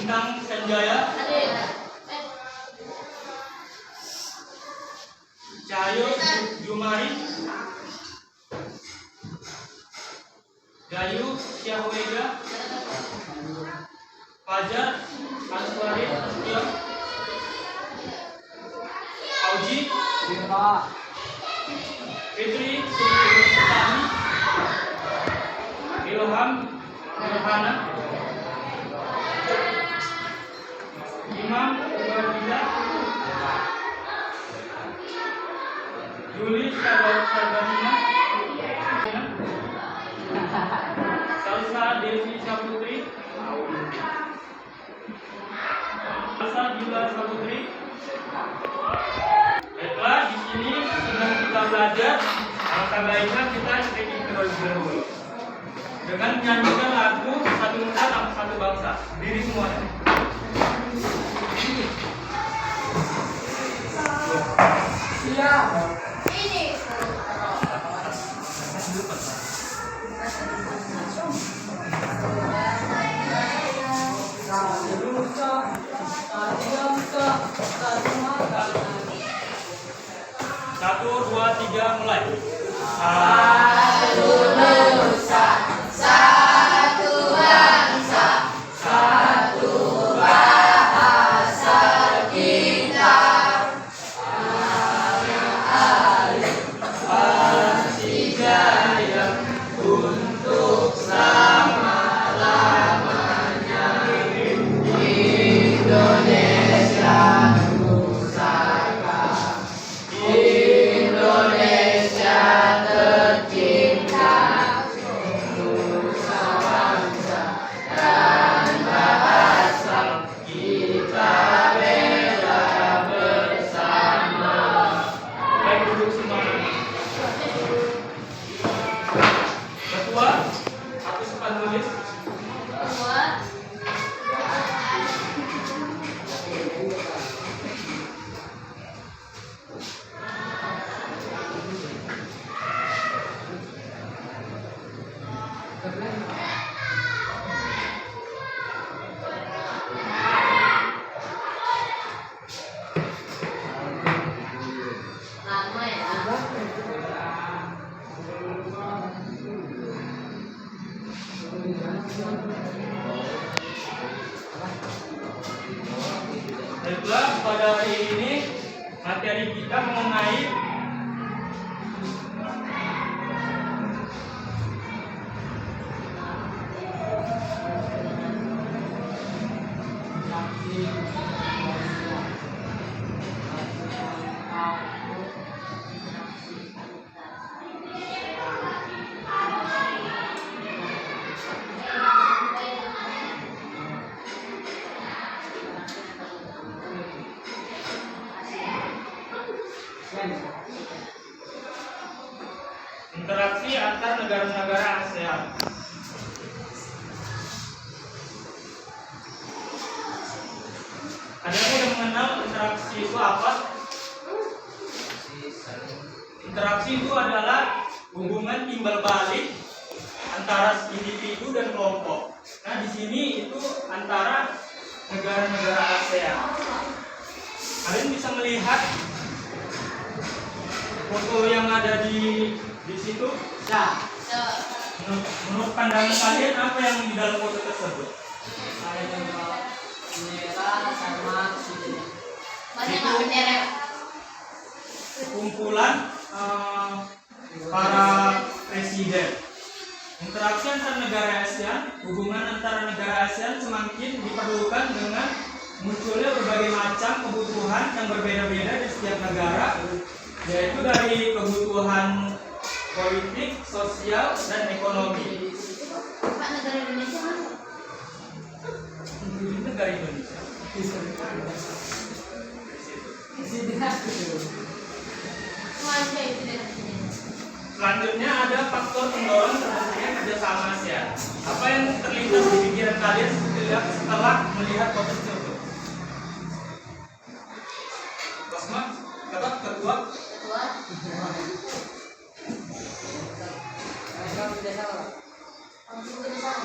Bintang Sanjaya, Cahyo Jumari, Gayu Syahwega, Fajar Answari Tion, Auji Fitri Sutami, Ilham Nurhana, Imam Ubadillah, Juli Sarbanina, Salsa Devi Saputri, Salsa Jula Saputri. Baiklah, di sini sedang kita belajar. Alangkah baiknya kita sedikit terlebih dahulu dengan menyanyikan lagu Satu Nusa Satu Bangsa. Diri semuanya. Siap. Satu, dua, tiga, mulai. Satu Nusa, satu bangsa, satu bahasa kita. Pasti jaya untuk selama-lamanya. Indonesia Pusaka, Indonesia tercinta, Nusa bangsa dan bahasa kita bela bersama. Baik, duduk semuanya. Ketua atau penulis. Baiklah, pada hari ini materi kita mengenai interaksi antar negara-negara ASEAN. Ada yang udah mengenal interaksi itu apa? Interaksi itu adalah hubungan timbal balik antara individu dan kelompok. Nah, di sini itu antara negara-negara ASEAN. Kalian bisa melihat foto yang ada di situ. Nah, Menurut pandangan kalian apa yang di dalam foto tersebut? ada gambar bendera sama sini. Banyak nggak bendera? Kumpulan para presiden. Interaksi antar negara ASEAN, hubungan antara negara ASEAN semakin diperlukan dengan munculnya berbagai macam kebutuhan yang berbeda-beda di setiap negara, yaitu dari kebutuhan politik, sosial, dan ekonomi. Pak, negara Indonesia mana? Negara Indonesia. Mana itu daerah sini? Selanjutnya ada faktor pendorong terbentuknya kerjasama ASEAN. Apa yang terlintas di pikiran kalian setelah melihat foto tersebut? Basma, kata ketua. Ketua. Mereka kerjasama. Kerjasama.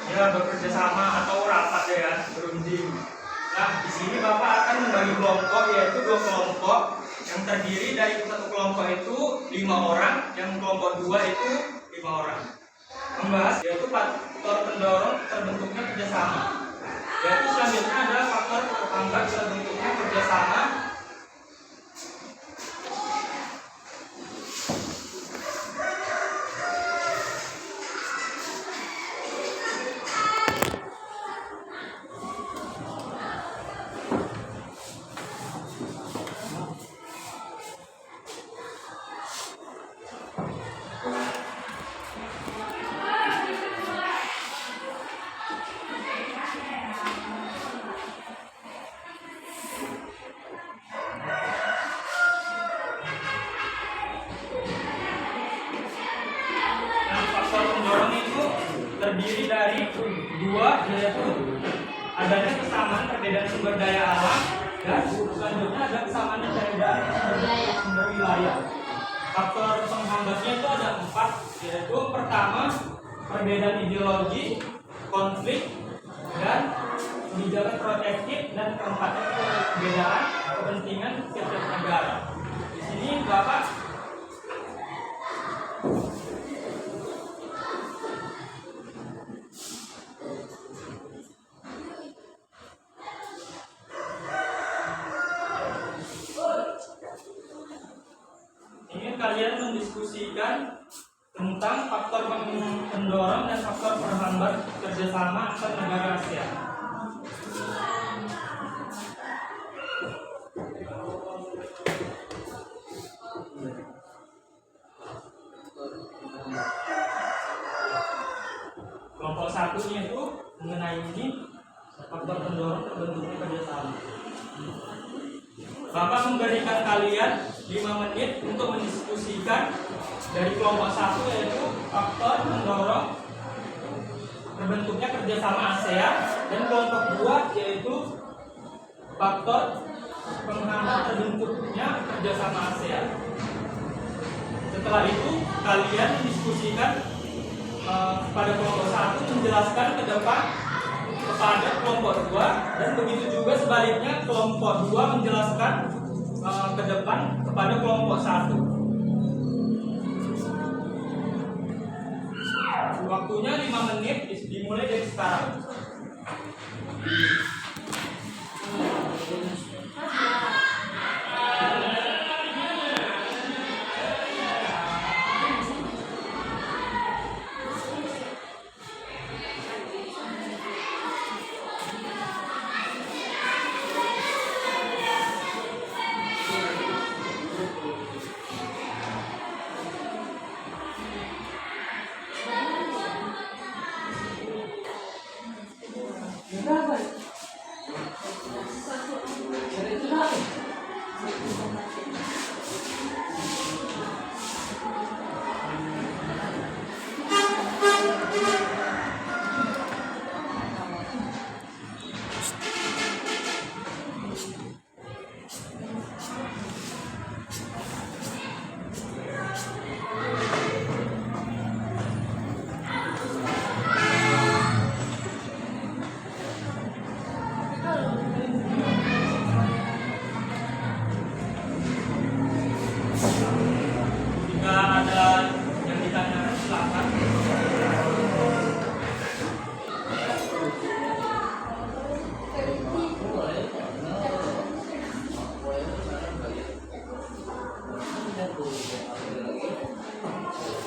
ya bekerja sama atau rapat ya, berunding. Nah, di sini Bapak akan membagi kelompok, yaitu 2 kelompok yang terdiri dari satu kelompok itu 5 orang, yang kelompok 2 itu 5 orang. Membahas yaitu faktor pendorong terbentuknya kerjasama. Yaitu selanjutnya ada faktor penghambat terbentuknya kerjasama. Terdiri dari 2, yaitu adanya kesamaan perbedaan sumber daya alam, dan selanjutnya ada kesamaan perbedaan sumber wilayah. Faktor penghambatnya itu ada 4, yaitu pertama perbedaan ideologi, konflik, dan kebijakan protektif, dan keempatnya perbedaan kepentingan setiap negara. Di sini Bapak kalian mendiskusikan tentang faktor pendorong dan faktor penghambat kerjasama antar negara ASEAN. Kelompok 1 itu mengenai ini faktor pendorong terbentuknya kerjasama. Bapak memberikan kalian 5 menit untuk mendiskusikan dari kelompok 1, yaitu faktor pendorong terbentuknya kerjasama ASEAN, dan kelompok 2 yaitu faktor penghambat terbentuknya kerjasama ASEAN. Setelah itu kalian mendiskusikan pada kelompok 1 menjelaskan ke depan kepada kelompok 2, dan begitu juga sebaliknya kelompok 2 menjelaskan ke depan kepada kelompok 1. Waktunya 5 menit, dimulai dari sekarang.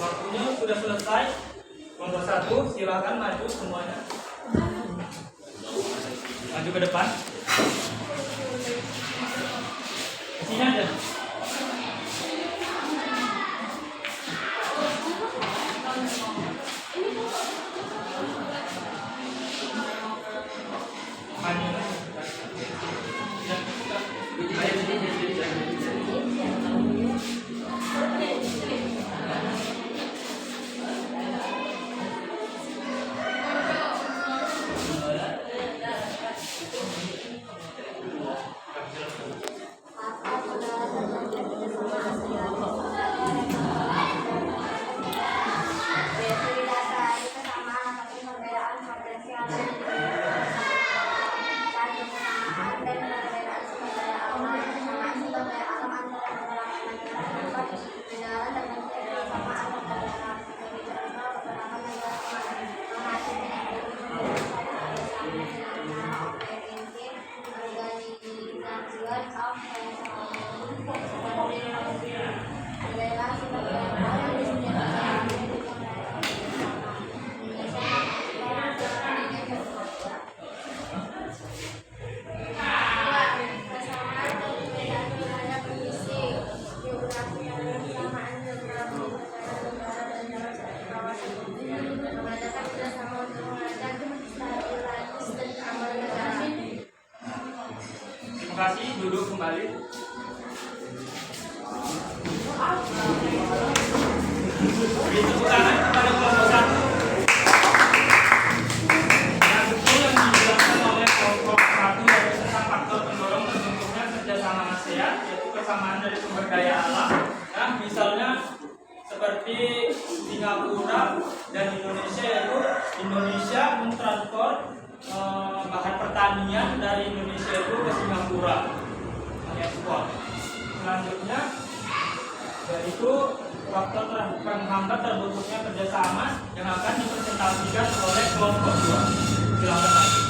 Waktunya sudah selesai. Kelompok 1 silakan maju semuanya. Maju ke depan. Ke sini aja. kasih, duduk kembali. Beri tepuk tangan kepada kelompok 1. Yang betul yang dijelaskan oleh kelompok 1 yaitu tentang faktor pendorong terbentuknya kerjasama ASEAN, yaitu kesamaan dari sumber daya alam. Nah, misalnya seperti Singapura dan Indonesia, yaitu Indonesia mentransport bahan pertanian dari Indonesia itu ke Singapura, ekspor. Selanjutnya yaitu faktor penghambat terbentuknya kerjasama yang akan dipresentasikan oleh kelompok 2. Silakan lagi.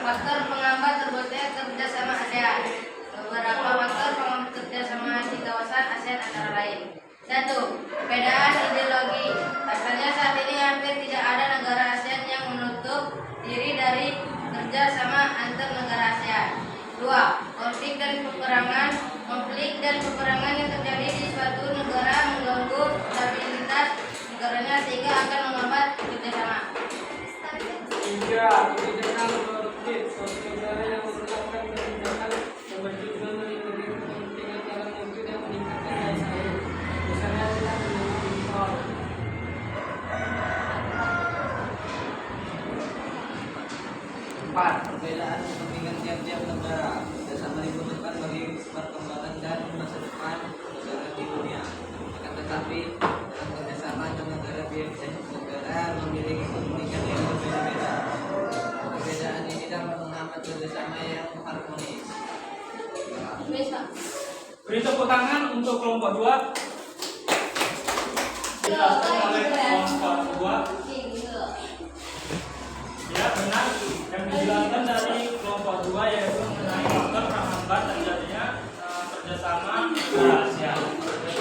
Faktor penghambat terbentuknya kerjasama ASEAN. Beberapa faktor penghambat kerjasama di kawasan ASEAN antara lain. 1. Perbedaan ideologi. Pasalnya saat ini hampir tidak ada negara ASEAN yang menutup diri dari kerjasama antar negara ASEAN. 2. Konflik dan peperangan yang terjadi di suatu negara mengganggu stabilitas negaranya sehingga akan menghambat kerjasama. 3. Kebijakan konflik suatu negara yang menerapkan kebijakan bertujuan melindungi kepentingan dalam negeri dan meningkatkan daya saing. Misalnya tidak menunggu impor. 4. Perbedaan kepentingan tiap-tiap negara kerjasama dibutuhkan bagi perkembangan dan masa depan negara di dunia. Akan tetapi dalam kerjasama antar negara negara memiliki kepentingan yang berbeda-beda. Perbedaan ini dapat menghambat kerjasama yang harmonis. Beri tepuk tangan untuk kelompok 2. Dijelaskan oleh kelompok 2. Ya, benar. Yang dijelaskan dari kelompok 2 yaitu mengenai faktor penghambat terjadinya kerjasama negara ASEAN.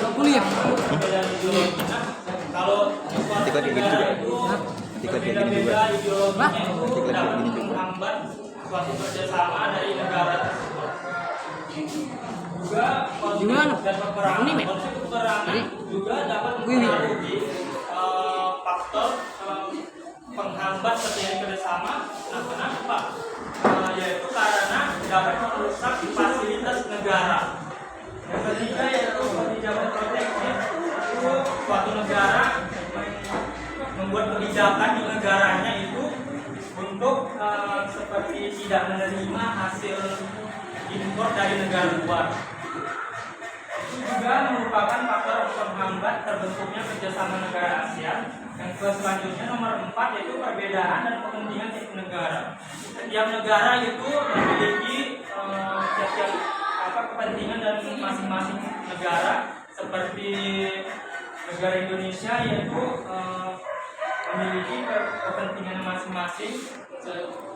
Perbedaan ideologi. Nah, kalau suatu negara itu berbeda-beda ideologinya itu dapat menghambat suatu kerjasama dari negara tersebut. Juga konflik dan peperangan juga dapat mempengaruhi faktor penghambat terjadi kerjasama. Nah, kenapa? Yaitu karena dapat merusak fasilitas negara. Yang ketiga yaitu kebijakan protektif. Suatu negara membuat kebijakan di negaranya itu untuk seperti tidak menerima hasil impor dari negara luar. Itu juga merupakan faktor penghambat terbentuknya kerjasama negara ASEAN. Yang selanjutnya nomor 4 yaitu perbedaan dan kepentingan tiap negara. Setiap negara itu memiliki kepentingan dan masing-masing negara. Seperti negara Indonesia yaitu memiliki kepentingan masing-masing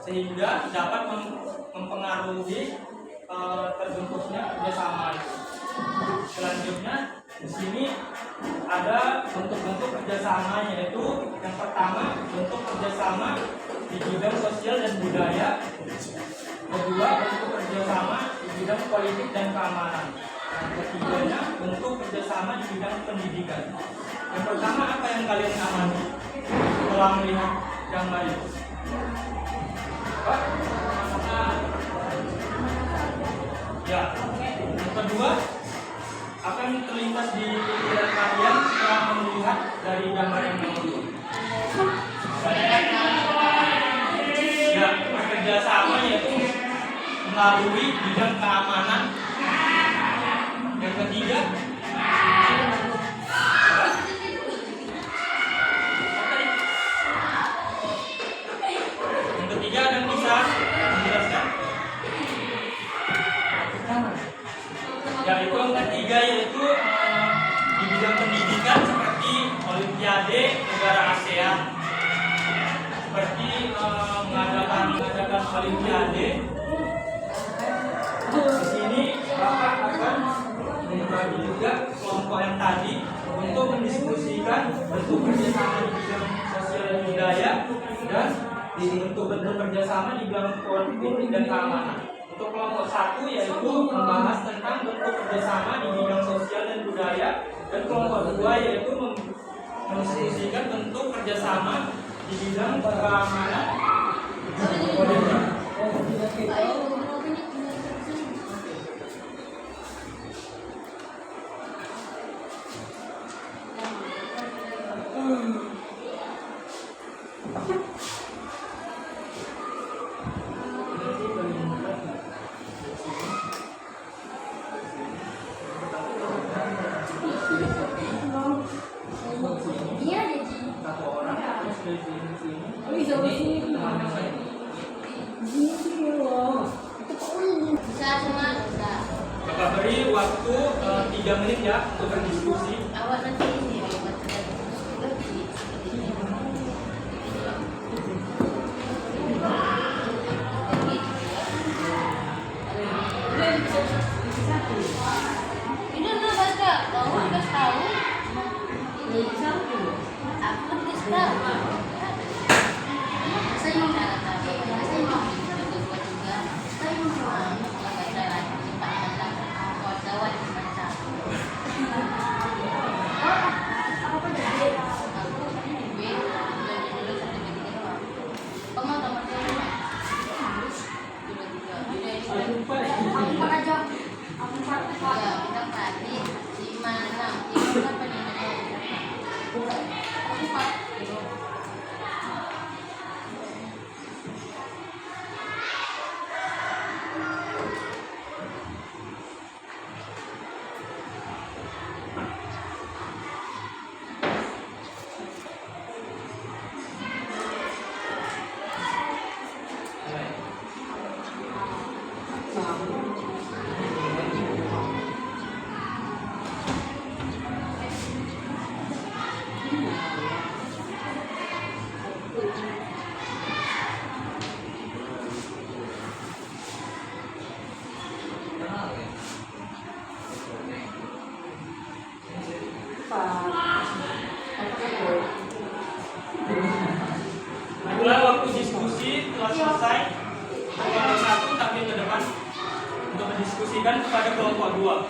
sehingga dapat mempengaruhi terbentuknya kerjasama itu. Selanjutnya di sini ada bentuk-bentuk kerjasama, yaitu yang pertama bentuk kerjasama di bidang sosial dan budaya, kedua bentuk kerjasama di bidang politik dan keamanan, dan ketiganya bentuk kerjasama di bidang pendidikan. Yang pertama apa yang kalian amati setelah melihat gambar itu? Ya, yang kedua apa yang terlintas di pikiran kalian setelah melihat dari gambar yang dahulu? Ya, kerjasama yaitu melalui bidang keamanan. Yang ketiga, ada yang bisa menjelaskan? Ya, itu yang ketiga yaitu di bidang pendidikan seperti Olimpiade negara ASEAN, seperti mengadakan Olimpiade. Di sini Bapak akan membagi juga kelompok yang tadi untuk mendiskusikan bentuk kerjasama di bidang sosial dan budaya dan bentuk kerjasama di bidang politik dan keamanan. Untuk kelompok 1 yaitu membahas tentang bentuk kerjasama di bidang sosial dan budaya, dan kelompok 2 yaitu mendiskusikan bentuk kerjasama di bidang keamanan. Bisa semua bisa. Bapak beri waktu 3 menit ya untuk berdiskusi. Awak nanti ini ini udah baca, kamu kasih tahu. Aku kasih tahu. Saya mau cara tahu. Saya mau juga juga. Saya mau baca lagi Pak Alam. Aku jawab baca. Apa jadi? Aku ini B. Jadi dulu sampai begini doang. Kamu tahu mana? Aku pakai jawab. Aku pakai ya, kita tadi di mana? Di mana penyanyi? Aku pakai. Itulah waktu diskusi telah selesai. Kelompok 1 tampil ke depan untuk mendiskusikan kepada kelompok 2.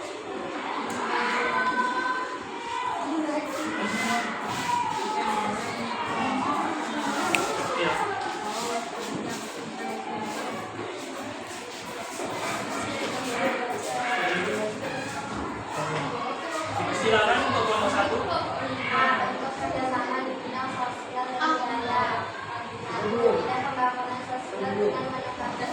Ya. Silakan untuk kelompok 1. Kerjasama di bidang sosial dan budaya, dan pembangunan sosial dengan meningkatkan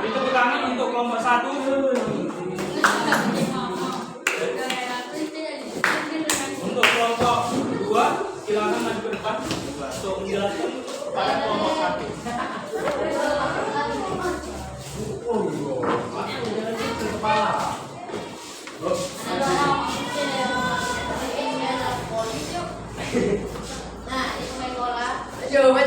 Beri tepuk tangan untuk kelompok 1. Untuk kelompok 2, silakan maju ke depan untuk menjelaskan kepada kelompok 1. Nah, ini main bola. Coba.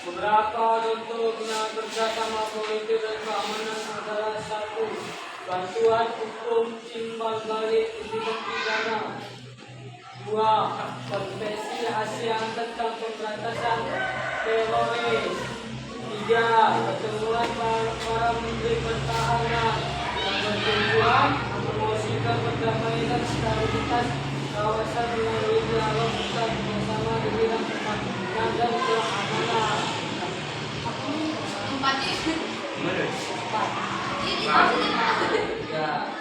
Beberapa bentuknya kerjasama politik dan keamanan adalah: 1. Bantuan hukum timbal balik tindak pidana. 2. Konvensi ASEAN tentang pemberantasan teroris. 3. Pertemuan para menteri pertahanan yang bertujuan mempromosikan perdamaian dan stabilitas kawasan melalui dialog dan bersama dan keamanan. Empat ini. Ini Tiga.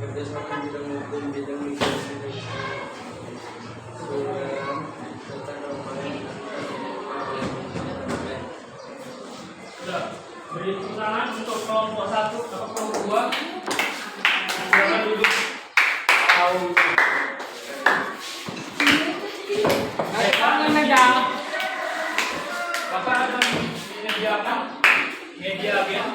Kerjasama bidang hukum, bidang migrasi, kebudayaan, serta Sudah. Beri tepuk tangan untuk kelompok 1 atau kelompok 2. Silakan duduk. Bapak akan menyediakan media agen.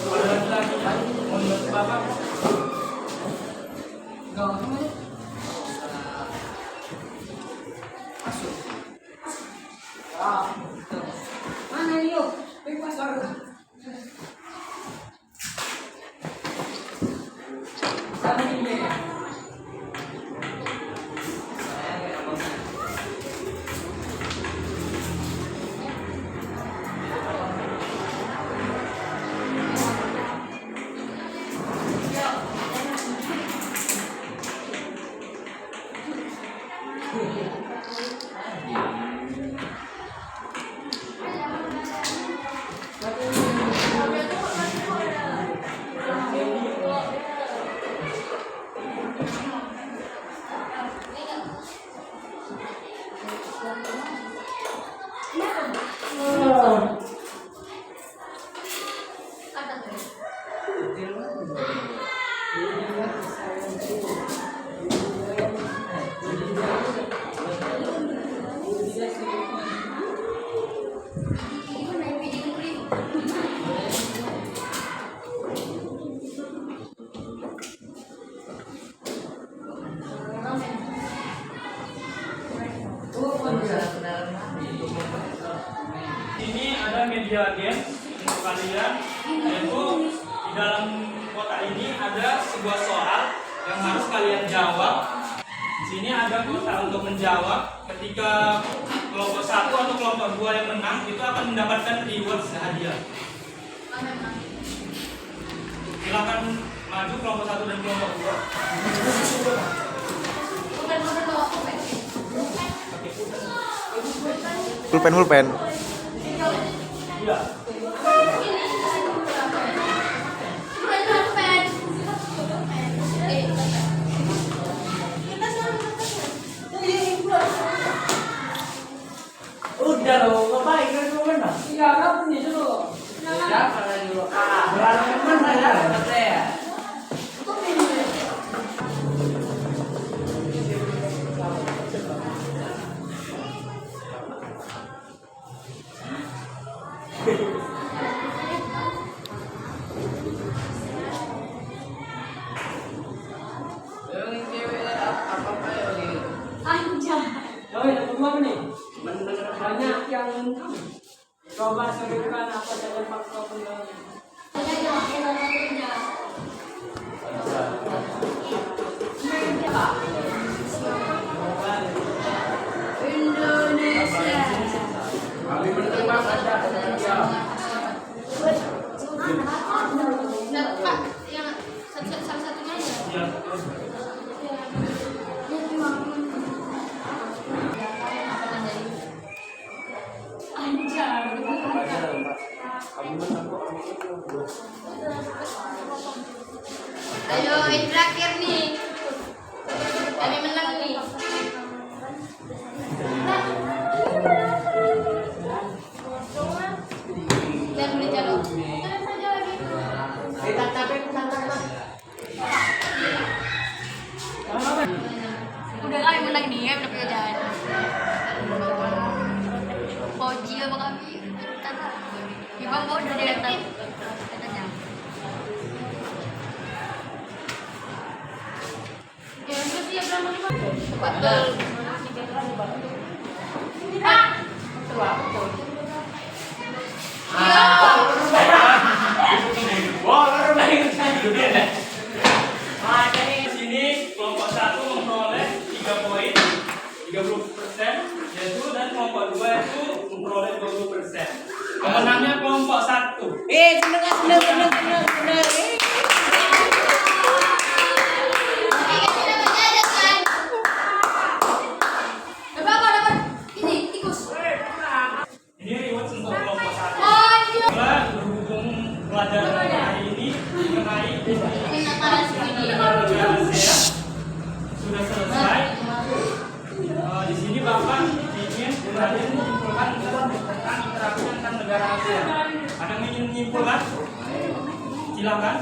Ada laki-laki mau membantu Bapak? Ini ada media agen untuk kalian, yaitu di dalam kotak ini ada sebuah soal yang harus kalian jawab. Di sini ada kotak untuk menjawab. Ketika kelompok 1 atau kelompok 2 yang menang itu akan mendapatkan reward hadiah. Silakan maju kelompok 1 dan kelompok 2. Pulpen. Iya. Udah loh, ngapain kan lu menang? Iya, kamu nih dulu. Siapa lagi dulu? Berantem mana ya? Saya. Yang cewek apa ya gitu? Oh, yang kedua apa nih? Banyak yang coba sebutkan apa saja faktor penilaian. Indonesia. Kami bertembak ada Indonesia. Nah, Pak, yang salah satunya aja. Iya. Ayo, ini terakhir nih. Kami menang nih. Dan boleh jalur. Udah kami menang nih ya, tapi jangan. Poji apa kami? Bang mau udah datang. Katanya. Ya, itu sih berapa lima? Betul. Iya. silahkan.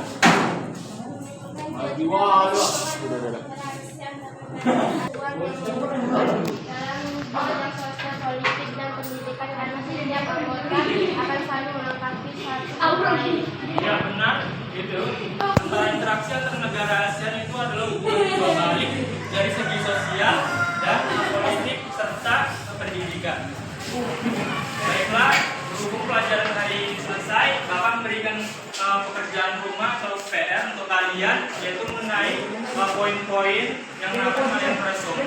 Dalam bidang sosial politik dan pendidikan karena setiap anggota akan saling melengkapi satu sama lain. Ya benar, itu. Antara interaksi antar negara ASEAN itu adalah hubungan dua balik dari segi sosial dan politik serta pendidikan. Baiklah, berhubung pelajaran hari ini selesai, Bapak memberikan pekerjaan rumah atau PR untuk kalian, yaitu mengenai poin-poin yang akan kalian resum.